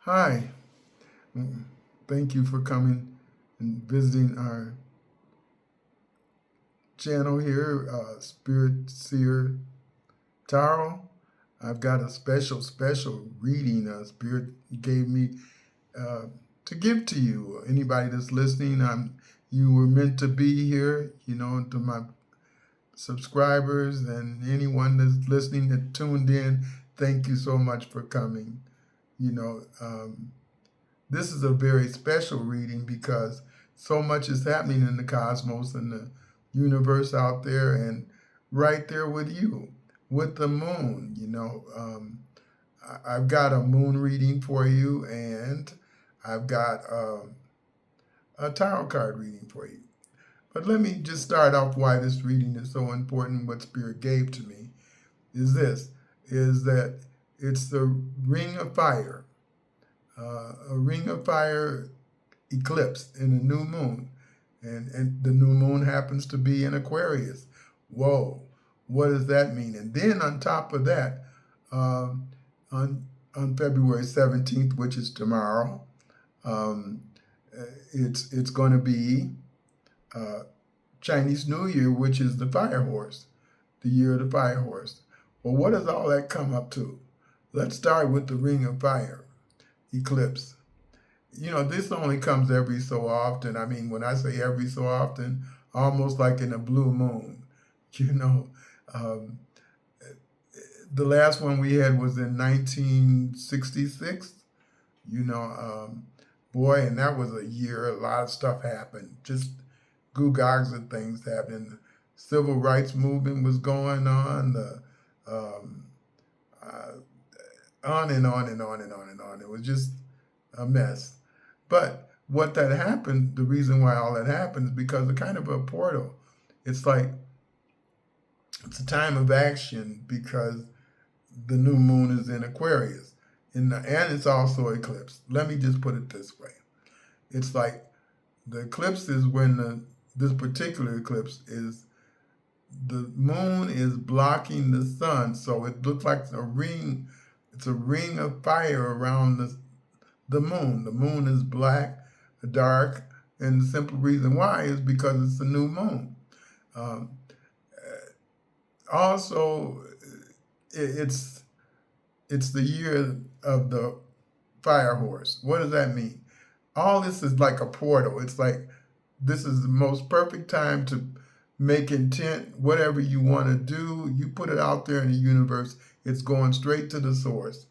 Hi, Mm, thank you for coming and visiting our channel here, Spirit-Seer Tarot. I've got a special reading Spirit gave me uh, to give to you. Anybody that's listening, you were meant to be here, to my subscribers and anyone that's listening that tuned in, thank you so much for coming. You know, um, This is a very special reading because so much is happening in the cosmos and the universe out there, and right there with you, with the moon. I've got a moon reading for you, and I've got a tarot card reading for you. But let me just start off why this reading is so important. What Spirit gave to me is this: is that it's the Ring of Fire. A ring of fire eclipse in a new moon. And the new moon happens to be in Aquarius. Whoa, what does that mean? And then on top of that, um, on February 17th, which is tomorrow, um, it's going to be uh, Chinese New Year, which is the Firehorse, the year of the Firehorse. Well, what does all that come up to? Let's start with the Ring of Fire eclipse. This only comes every so often. I mean, when I say every so often, almost like in a blue moon. You know, um, the last one we had was in 1966. You know, um, Boy, and that was a year. A lot of stuff happened. Just goo-gags of things happened. The civil rights movement was going on. Um, uh, on and on and on and on and on. It was just a mess. But what that happened, the reason why all that happened is because of kind of a portal. It's like it's a time of action because the new moon is in Aquarius. And it's also eclipse. Let me just put it this way. It's like the eclipse is when this particular eclipse is the moon is blocking the sun. So it looks like a ring. It's a ring of fire around the moon. The moon is black, dark, and the simple reason why is because it's a new moon. Um, Also, it's the year of the Firehorse. What does that mean? All this is like a portal. It's like this is the most perfect time to make intent, whatever you want to do, you put it out there in the universe. It's going straight to the source.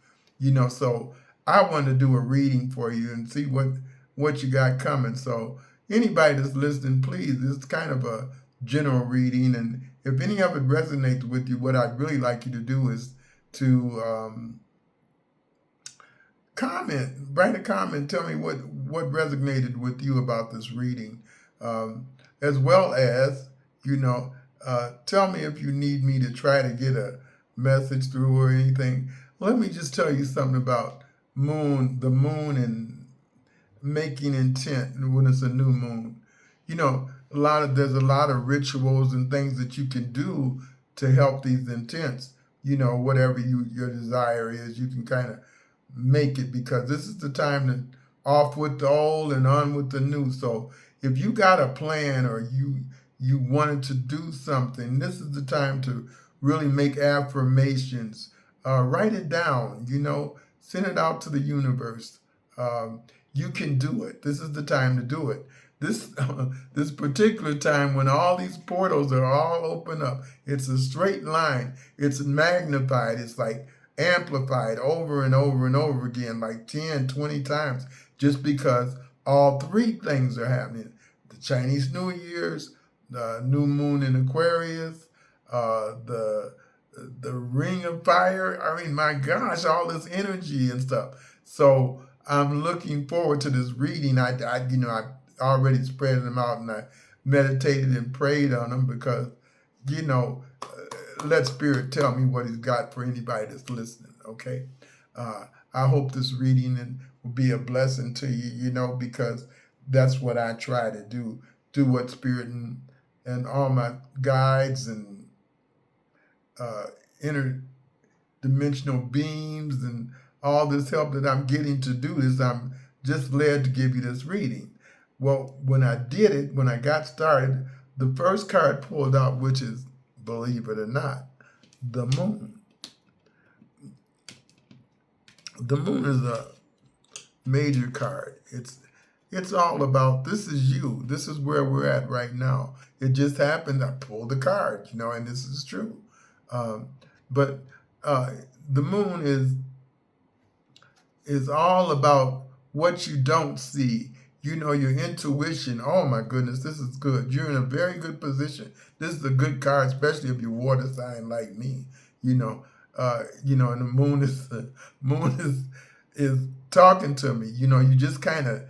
So I want to do a reading for you and see what you got coming. So anybody that's listening, please, it's kind of a general reading. And if any of it resonates with you, what I'd really like you to do is to comment, write a comment, tell me what resonated with you about this reading, as well as, tell me if you need me to try to get a message through or anything. Let me just tell you something about the moon and making intent when it's a new moon. There's a lot of rituals and things that you can do to help these intents. Whatever your desire is, you can kind of make it because this is the time to off with the old and on with the new. So if you got a plan or you wanted to do something, this is the time to really make affirmations. Write it down, send it out to the universe. You can do it. This is the time to do it. This this particular time when all these portals are all open up, it's a straight line. It's magnified. It's like amplified over and over and over again, like 10, 20 times, just because all three things are happening. The Chinese New Year's, the new moon in Aquarius, the ring of fire. I mean, my gosh, all this energy and stuff. So I'm looking forward to this reading. I already spread them out and I meditated and prayed on them because, let Spirit tell me what he's got for anybody that's listening, okay? I hope this reading will be a blessing to you, because that's what I try to do what Spirit and all my guides and interdimensional beings and all this help that I'm getting to do this. I'm just led to give you this reading. Well, when I did it, when I got started, the first card pulled out, which is, believe it or not, the moon. The moon is a major card. It's all about, this is you. This is where we're at right now. It just happened. I pulled the card, and this is true. But the moon is all about what you don't see. Your intuition. Oh my goodness, this is good. You're in a very good position. This is a good card, especially if you're water sign like me. And the moon is talking to me. You just kind of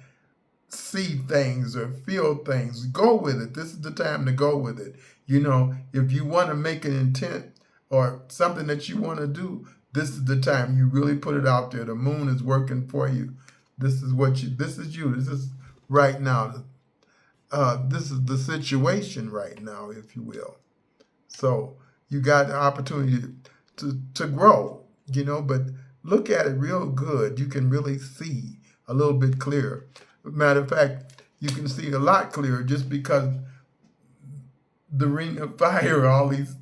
see things or feel things. Go with it. This is the time to go with it. If you want to make an intent or something that you want to do, this is the time you really put it out there. The moon is working for you. This is you. This is right now. This is the situation right now, if you will. So you got the opportunity to grow, but look at it real good. You can really see a little bit clearer. Matter of fact, you can see a lot clearer just because the ring of fire, all these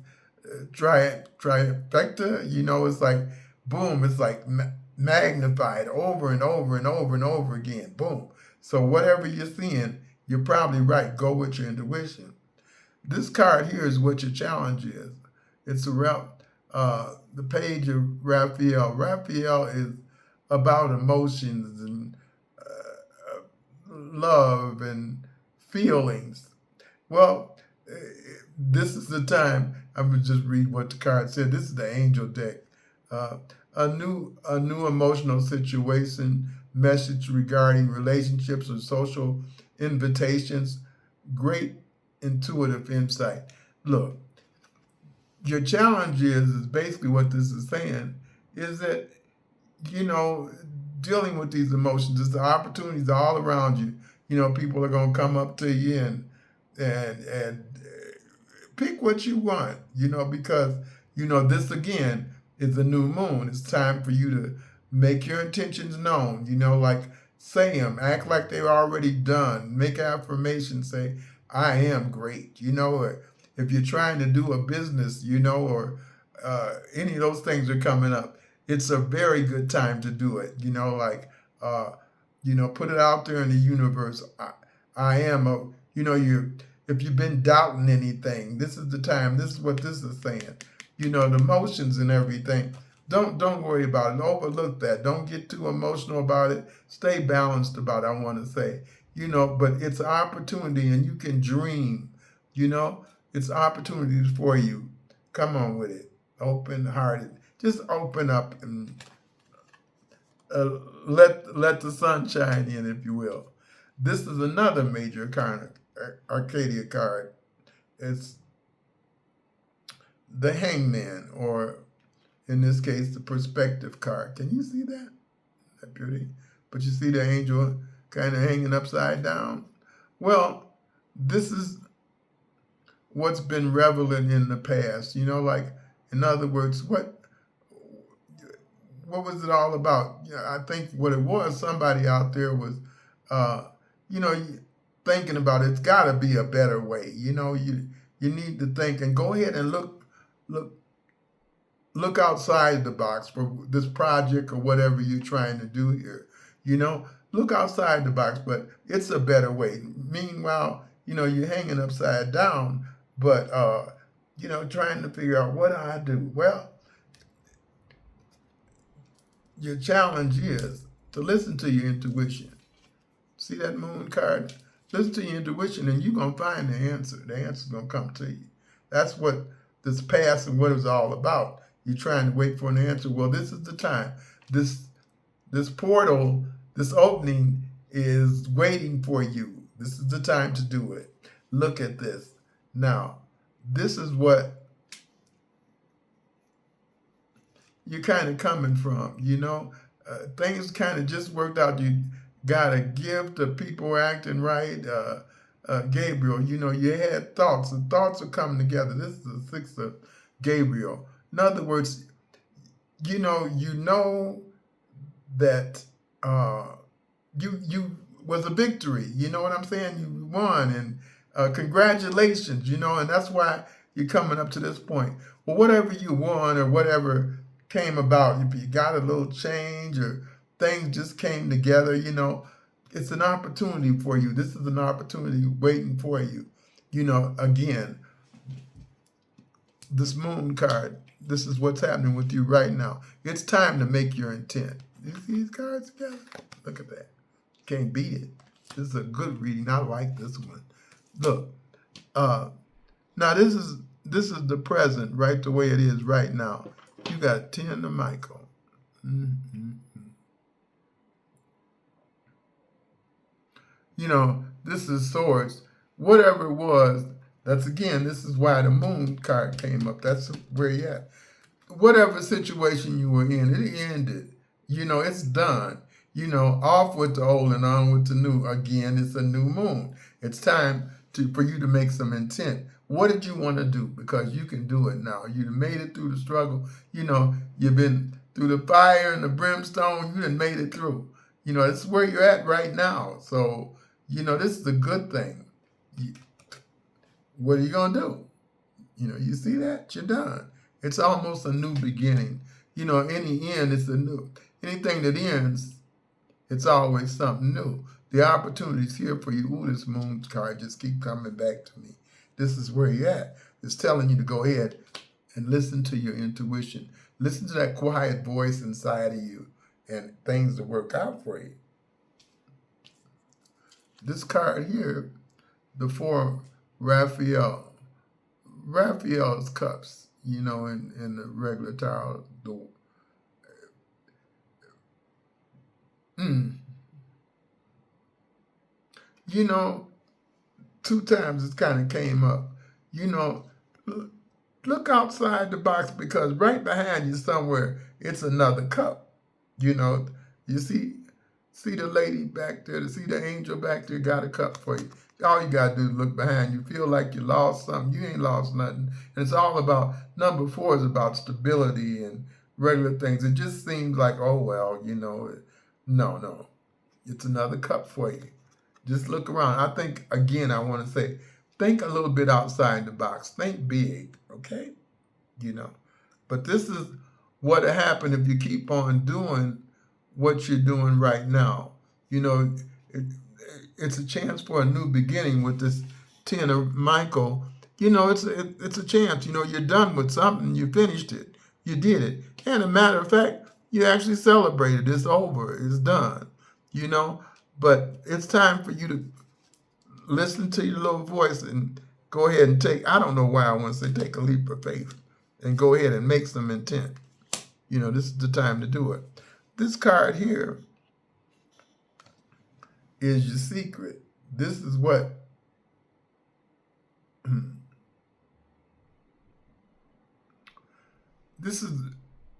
trifecta, it's like, boom, it's like magnified over and over and over and over again. Boom. So whatever you're seeing, you're probably right. Go with your intuition. This card here is what your challenge is. It's around the page of Raphael. Raphael is about emotions and love and feelings. Well, this is the time. I'm going to just read what the card said. This is the angel deck. A new emotional situation, message regarding relationships or social invitations, great intuitive insight. Look, your challenge is basically what this is saying, is that, dealing with these emotions, the opportunities are all around you. People are going to come up to you and pick what you want, because, this again is a new moon. It's time for you to make your intentions known, like say them, act like they're already done, make affirmations, say, I am great, or if you're trying to do a business, or any of those things are coming up, it's a very good time to do it, put it out there in the universe. I am if you've been doubting anything, this is the time. This is what this is saying. The emotions and everything. Don't worry about it. Overlook that. Don't get too emotional about it. Stay balanced about it, I want to say. But it's an opportunity and you can dream. It's opportunities for you. Come on with it. Open-hearted. Just open up and let the sun shine in, if you will. This is another major Arcadia card. It's the Hangman, or in this case, the Perspective card. Can you see that? That beauty? But you see the angel kind of hanging upside down? Well, this is what's been relevant in the past. Like, in other words, what was it all about? I think what it was, somebody out there was, thinking about it. It's got to be a better way. You need to think and go ahead and look outside the box for this project or whatever you're trying to do here. Look outside the box, but it's a better way. Meanwhile, you're hanging upside down, but trying to figure out, what do I do? Well, your challenge is to listen to your intuition. See that moon card? Listen to your intuition and you're going to find the answer. The answer's going to come to you. That's what this past and what it's all about. You're trying to wait for an answer. Well, this is the time. This portal, this opening is waiting for you. This is the time to do it. Look at this. Now, this is what you're kind of coming from, things kind of just worked out. You got a gift of people acting right. Gabriel, you had thoughts, and thoughts are coming together. This is the 6th of Gabriel. In other words, you know that you was a victory. You know what I'm saying? You won, and congratulations. And that's why you're coming up to this point. Well, whatever you won or whatever came about, if you got a little change or things just came together, it's an opportunity for you. This is an opportunity waiting for you. Again, this moon card, this is what's happening with you right now. It's time to make your intent. You see these cards together? Look at that. Can't beat it. This is a good reading. I like this one. Look, now this is the present, right? The way it is right now. You got 10 of Michael. This is swords. Whatever it was, this is why the moon card came up. That's where you at. Whatever situation you were in, it ended. It's done. Off with the old and on with the new. Again, it's a new moon. It's time for you to make some intent. What did you want to do? Because you can do it now. You made it through the struggle. You've been through the fire and the brimstone. You done made it through. This is where you're at right now. So, this is a good thing. What are you going to do? You see that? You're done. It's almost a new beginning. In the end, it's anything that ends, it's always something new. The opportunity's here for you. Ooh, this moon card just keep coming back to me. This is where you're at. It's telling you to go ahead and listen to your intuition. Listen to that quiet voice inside of you, and things will work out for you. This card here, the 4 Raphael. Raphael's cups, in the regular tarot. Two times it kind of came up. Look outside the box, because right behind you somewhere, it's another cup. You see the lady back there, see the angel back there got a cup for you. All you got to do is look behind you. Feel like you lost something. You ain't lost nothing. And it's all about, number 4 is about stability and regular things. It just seems like, oh, well, no. It's another cup for you. Just look around. I think, again, I want to say, think a little bit outside the box. Think big, okay? But this is what will happen if you keep on doing what you're doing right now. It's a chance for a new beginning with this 10 of Michael. It's a chance. You're done with something. You finished it. You did it. And a matter of fact, you actually celebrated. It's over. It's done. But it's time for you to listen to your little voice and go ahead and I don't know why I want to say take a leap of faith and go ahead and make some intent. This is the time to do it. This card here is your secret. This is what this is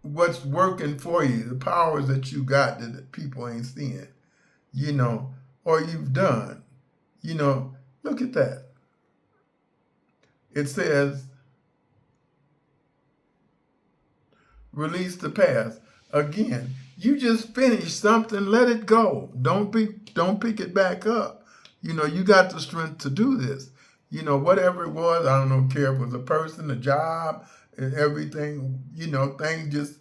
what's working for you, the powers that you got that people ain't seeing, or you've done. Look at that. It says, release the past. Again, you just finished something, let it go. Don't pick it back up. You got the strength to do this. Whatever it was, I don't care if it was a person, a job, and everything, things just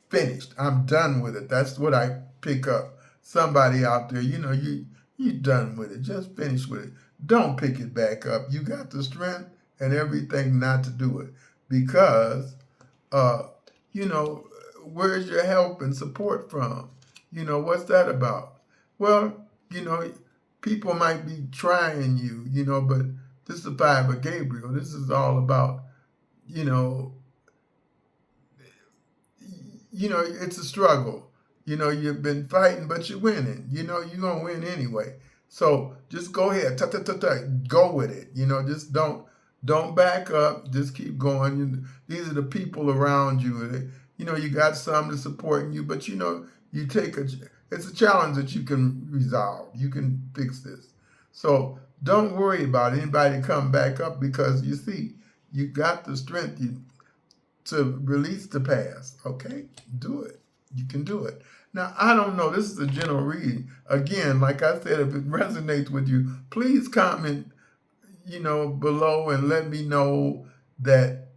finished. I'm done with it. That's what I pick up. Somebody out there, you done with it. Just finish with it. Don't pick it back up. You got the strength and everything not to do it. Because, where's your help and support from? What's that about? Well, people might be trying you, but this is the 5 of Gabriel. This is all about, it's a struggle. You've been fighting, but you're winning. You're going to win anyway. So just go ahead, go with it. Just don't back up. Just keep going. These are the people around you. You got some to support you, but you it's a challenge that you can resolve. You can fix this. So don't worry about anybody come back up, because you see, you got the strength to release the past. Okay, do it. You can do it. Now, I don't know. This is a general reading. Again, like I said, if it resonates with you, please comment, below and let me know that,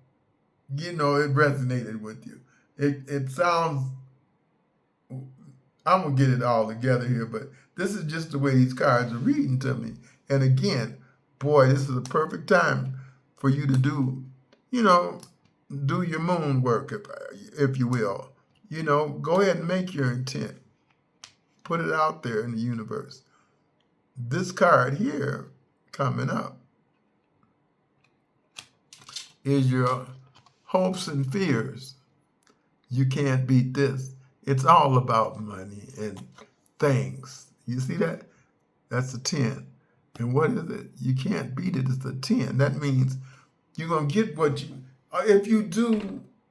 it resonated with you. It sounds, I'm going to get it all together here, but this is just the way these cards are reading to me. And again, boy, this is a perfect time for you to do your moon work, if you will. Go ahead and make your intent. Put it out there in the universe. This card here coming up is your hopes and fears. You can't beat this. It's all about money and things. You see that? That's a 10. And what is it? You can't beat it. It's a 10. That means you're going to get what you,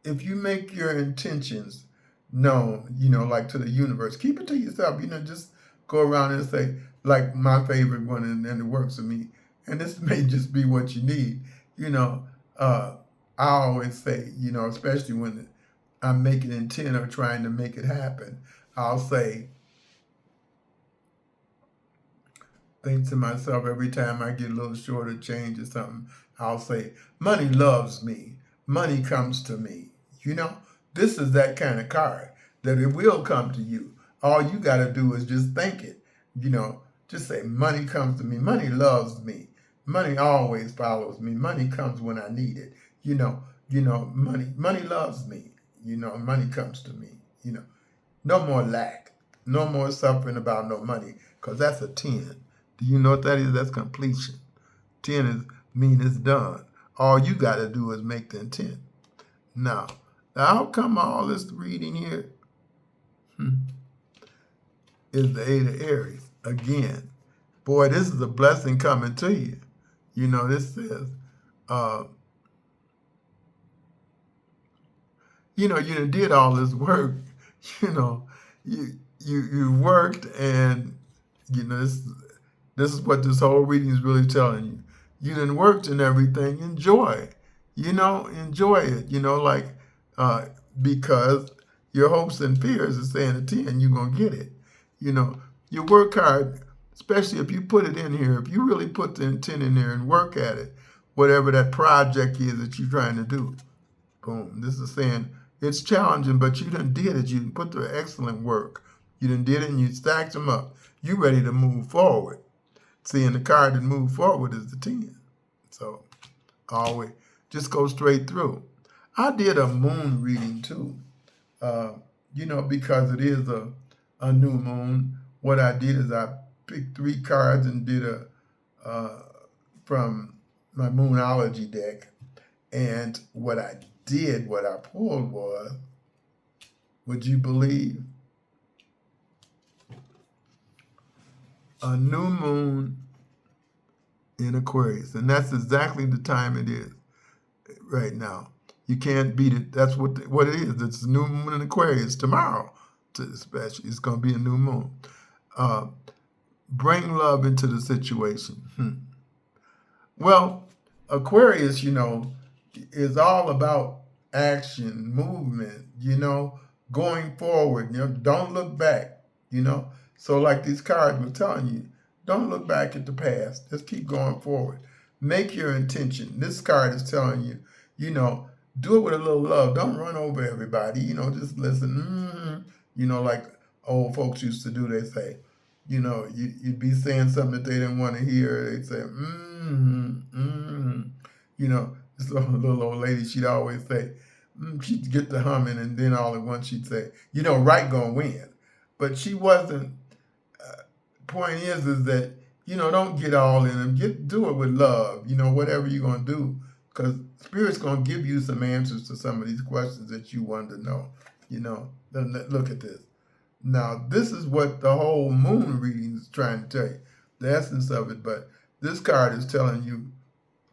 if you make your intentions known, like to the universe, keep it to yourself, just go around and say, like my favorite one, and it works for me. And this may just be what you need. I always say, especially when I'm making intent or trying to make it happen, I'll say, think to myself every time I get a little short of change or something, I'll say, money loves me. Money comes to me. This is that kind of card that it will come to you. All you got to do is just think it. Just say, money comes to me. Money loves me. Money always follows me. Money comes when I need it. Money loves me. Money comes to me. No more lack. No more suffering about no money, because that's a 10. Do you know what that is? That's completion. 10 mean it's done. All you got to do is make the intent. Now, the outcome of all this reading here is the 8 of Aries. Again, boy, this is a blessing coming to you. This says, you done did all this work. You worked, and this is what this whole reading is really telling you. You done worked and everything. Enjoy. Enjoy it. Because your hopes and fears is saying a 10, you're gonna get it. You work hard, especially if you put it in here. If you really put the intent in there and work at it, whatever that project is that you're trying to do. Boom. This is saying it's challenging, but you done did it. You put the excellent work. You done did it, and you stacked them up. You ready to move forward. See, and the card that move forward is the 10. So always just go straight through. I did a moon reading too, because it is a new moon. What I did is I picked 3 cards and did from my Moonology deck. And what I pulled was, would you believe, a new moon in Aquarius. And that's exactly the time it is right now. You can't beat it. That's what it is. It's a new moon in Aquarius tomorrow, especially. It's going to be a new moon. Bring love into the situation. Well, Aquarius, is all about action, movement, going forward. Don't look back, So like these cards were telling you, don't look back at the past. Just keep going forward. Make your intention. This card is telling you, do it with a little love. Don't run over everybody. Just listen. Like old folks used to do. They say, you'd be saying something that they didn't want to hear. They'd say, this little old lady, she'd always say, she'd get the humming, and then all at once she'd say, right gonna win. But she wasn't. Point is that, don't get all in them. Do it with love, whatever you're going to do, because Spirit's going to give you some answers to some of these questions that you want to know. Look at this. Now, this is what the whole moon reading is trying to tell you, the essence of it. But this card is telling you,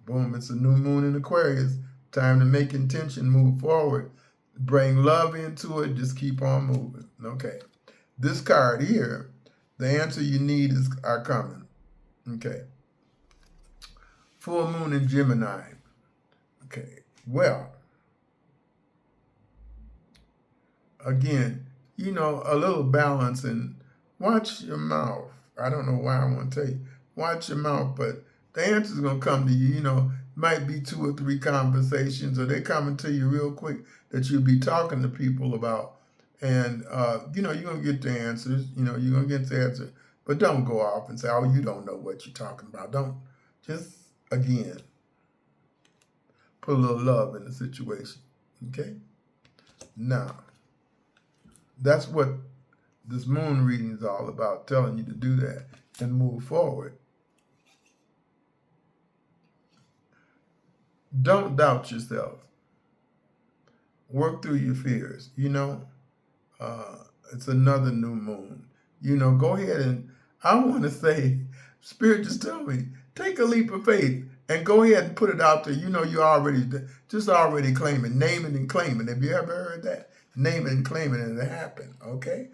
boom, it's a new moon in Aquarius. Time to make intention, move forward, bring love into it, just keep on moving. Okay. This card here, the answer you need are coming. Okay. Full moon in Gemini. Okay. Well, again, a little balance and watch your mouth. I don't know why I want to tell you, watch your mouth, but the answer's going to come to you. Might be 2 or 3 conversations, or they're coming to you real quick that you'll be talking to people about. And, you're going to get the answers. You're going to get the answer. But don't go off and say, oh, you don't know what you're talking about. Don't. Just, again, put a little love in the situation. Okay? Now, that's what this moon reading is all about, telling you to do that and move forward. Don't doubt yourself. Work through your fears. It's another new moon. Go ahead and, I want to say, Spirit just told me, take a leap of faith and go ahead and put it out there. You already claim it, name it and claim it. Have you ever heard that? Name it and claim it, and it happened. Okay?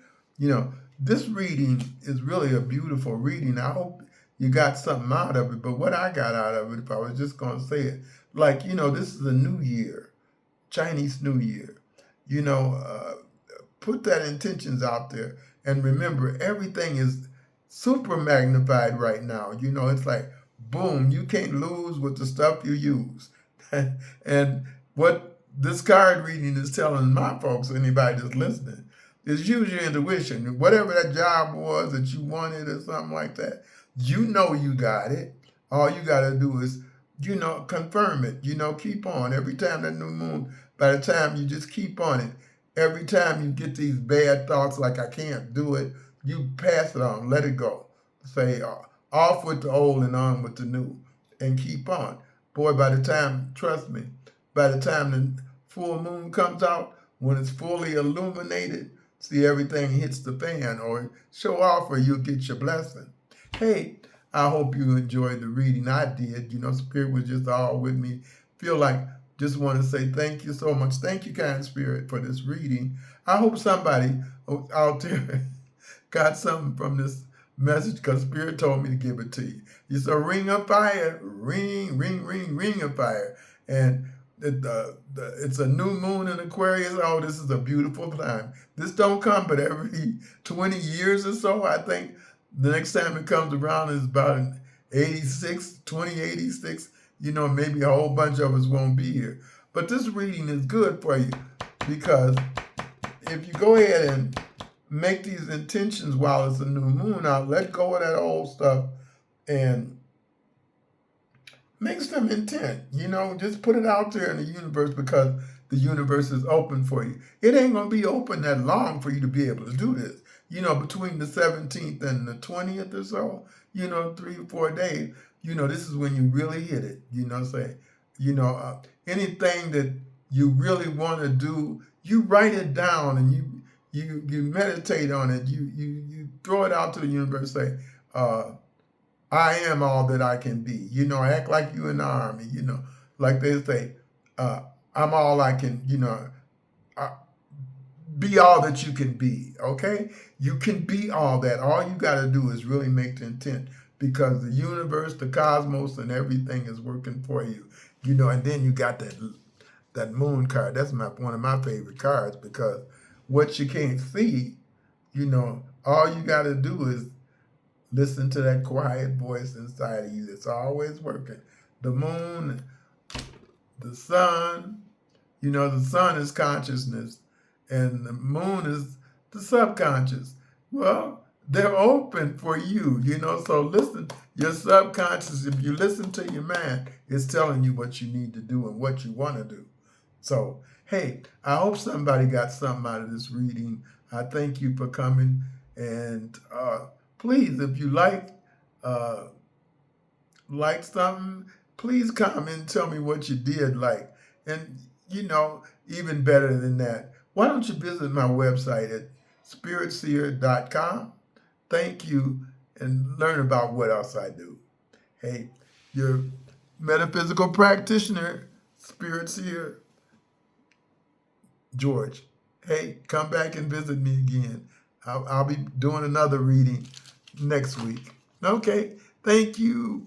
This reading is really a beautiful reading. I hope you got something out of it. But what I got out of it, if I was just going to say it, this is a new year, Chinese New Year. Put that intentions out there. And remember, everything is super magnified right now. It's like, boom, you can't lose with the stuff you use. And what this card reading is telling my folks, anybody that's listening, is use your intuition. Whatever that job was that you wanted or something like that, you got it. All you got to do is, confirm it. Keep on. Every time that new moon, by the time you just keep on it, every time you get these bad thoughts like I can't do it, you pass it on, let it go. Say, off with the old and on with the new, and keep on. Boy, by the time, trust me, by the time the full moon comes out, when it's fully illuminated, see, everything hits the fan, or show off, or you'll get your blessing. Hey, I hope you enjoyed the reading. I did. Spirit was just all with me. Feel like, just want to say thank you so much. Thank you, kind Spirit, for this reading. I hope somebody out there got something from this message, because Spirit told me to give it to you. It's a ring of fire, ring, ring, ring, ring of fire. And it's a new moon in Aquarius. Oh, this is a beautiful time. This don't come but every 20 years or so. I think the next time it comes around is about 2086. Maybe a whole bunch of us won't be here. But this reading is good for you, because if you go ahead and make these intentions while it's a new moon out, let go of that old stuff and make some intent. Just put it out there in the universe, because the universe is open for you. It ain't going to be open that long for you to be able to do this. Between the 17th and the 20th or so, 3 or 4 days, this is when you really hit it. Anything that you really want to do, you write it down and you meditate on it. You throw it out to the universe. Say, I am all that I can be. Act like you in the army. Like they say, I'm all I can. Be all that you can be. Okay, you can be all that. All you got to do is really make the intent, because the universe, the cosmos, and everything is working for you. And then you got that moon card. That's one of my favorite cards, because what you can't see, all you got to do is listen to that quiet voice inside of you that's always working. The moon, the sun, the sun is consciousness, and the moon is the subconscious. Well, they're open for you, so listen. Your subconscious, if you listen to your mind, it's telling you what you need to do and what you want to do. So, hey, I hope somebody got something out of this reading. I thank you for coming. And please, if you like something, please comment and tell me what you did like. And, even better than that, why don't you visit my website at Spirit-Seer.com? Thank you, and learn about what else I do. Hey, your metaphysical practitioner, Spirit-Seer, George. Hey, come back and visit me again. I'll be doing another reading next week. Okay, thank you.